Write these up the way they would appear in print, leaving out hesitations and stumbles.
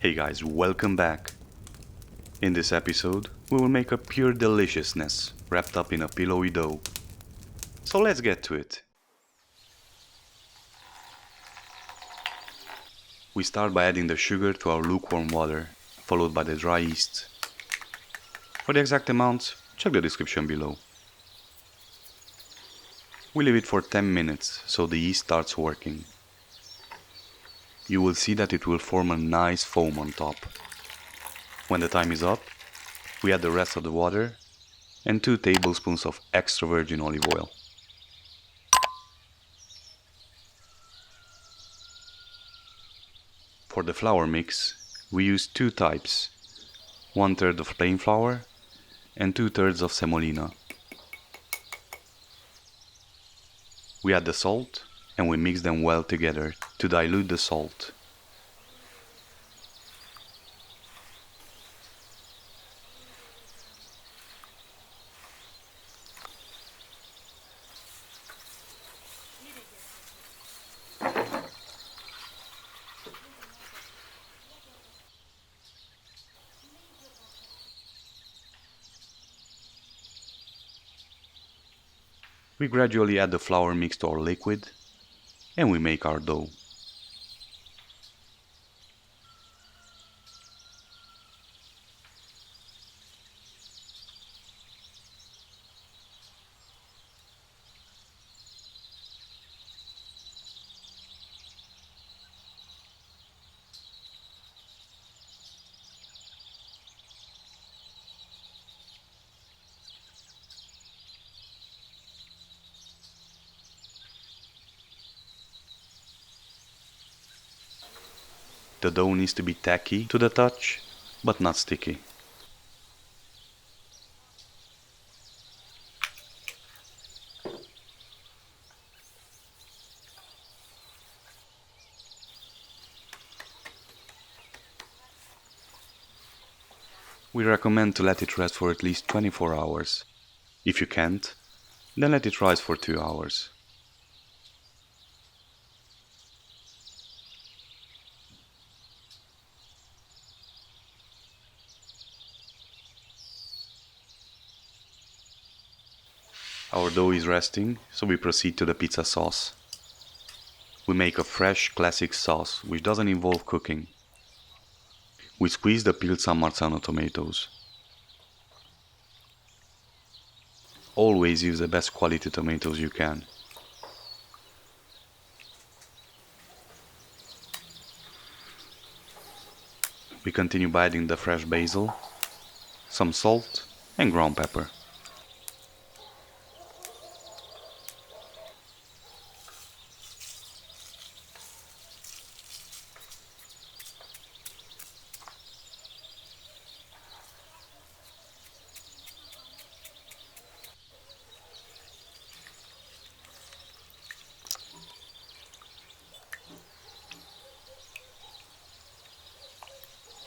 Hey guys, welcome back. In this episode, we will make a pure deliciousness wrapped up in a pillowy dough. So let's get to it. We start by adding the sugar to our lukewarm water, followed by the dry yeast. For the exact amount, check the description below. We leave it for 10 minutes so the yeast starts working. You will see that it will form a nice foam on top. When the time is up, we add the rest of the water and 2 tablespoons of extra virgin olive oil. For the flour mix, we use 2 types, 1/3 of plain flour and 2/3 of semolina. We add the salt and we mix them well together to dilute the salt. We gradually add the flour mix to our liquid and we make our dough. The dough needs to be tacky to the touch, but not sticky. We recommend to let it rest for at least 24 hours. If you can't, then let it rise for 2 hours. Our dough is resting, so we proceed to the pizza sauce. We make a fresh, classic sauce which doesn't involve cooking. We squeeze the peeled San Marzano tomatoes. Always use the best quality tomatoes you can. We continue by adding the fresh basil, some salt and ground pepper.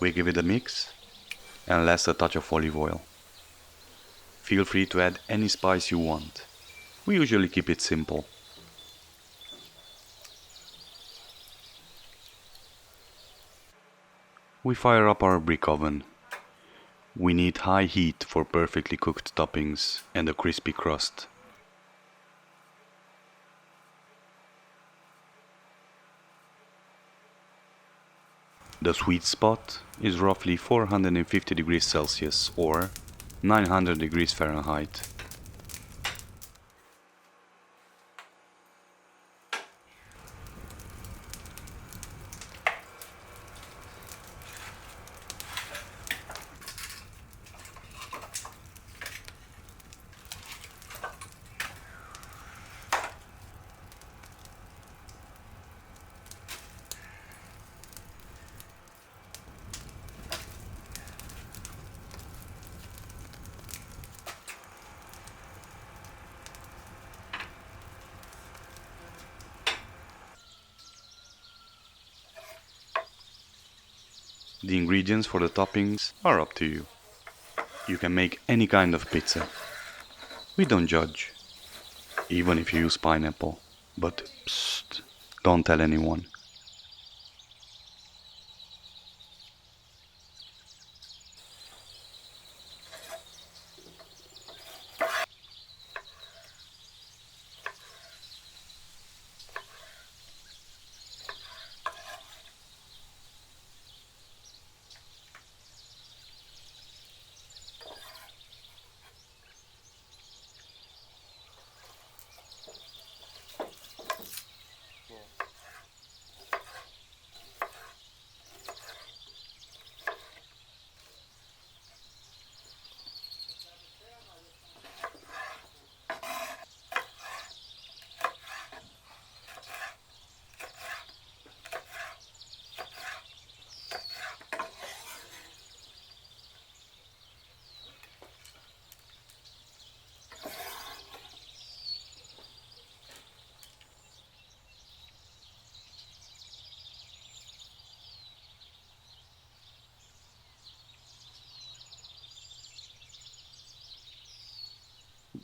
We give it a mix and last a touch of olive oil. Feel free to add any spice you want. We usually keep it simple. We fire up our brick oven. We need high heat for perfectly cooked toppings and a crispy crust. The sweet spot is roughly 450 degrees Celsius or 900 degrees Fahrenheit. The ingredients for the toppings are up to you. You can make any kind of pizza. We don't judge, even if you use pineapple. But psst, don't tell anyone.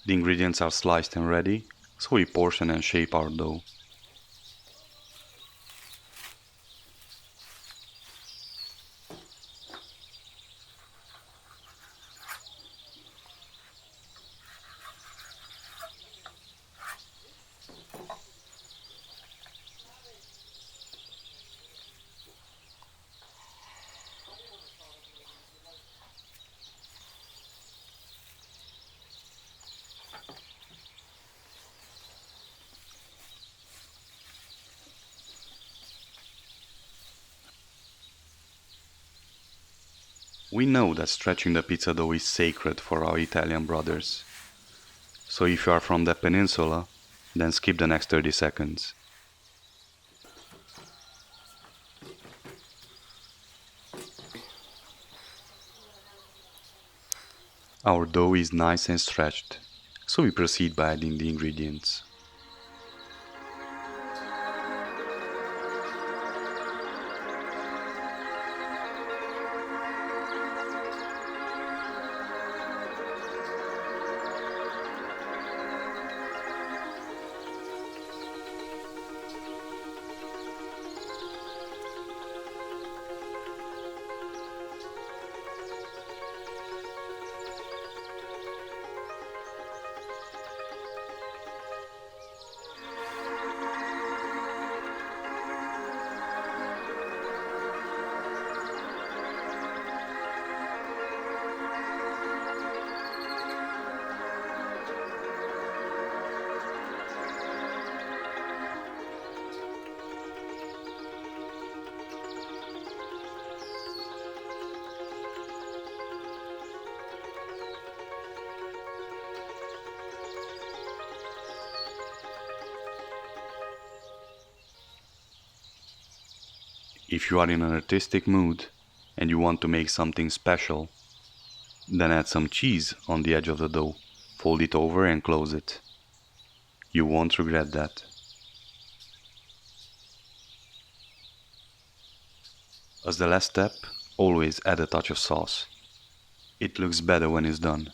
The ingredients are sliced and ready, so we portion and shape our dough. We know that stretching the pizza dough is sacred for our Italian brothers. So if you are from the peninsula, then skip the next 30 seconds. Our dough is nice and stretched, so we proceed by adding the ingredients. If you are in an artistic mood and you want to make something special, then add some cheese on the edge of the dough, fold it over and close it. You won't regret that. As the last step, always add a touch of sauce. It looks better when it's done.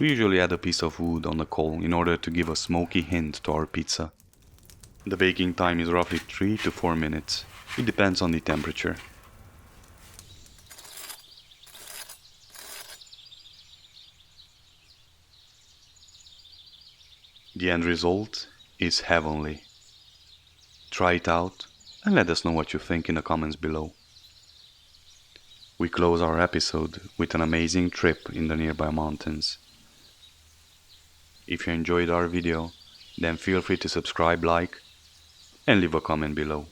We usually add a piece of wood on the coal in order to give a smoky hint to our pizza. The baking time is roughly 3 to 4 minutes. It depends on the temperature. The end result is heavenly. Try it out and let us know what you think in the comments below. We close our episode with an amazing trip in the nearby mountains. If you enjoyed our video, then feel free to subscribe, like, and leave a comment below.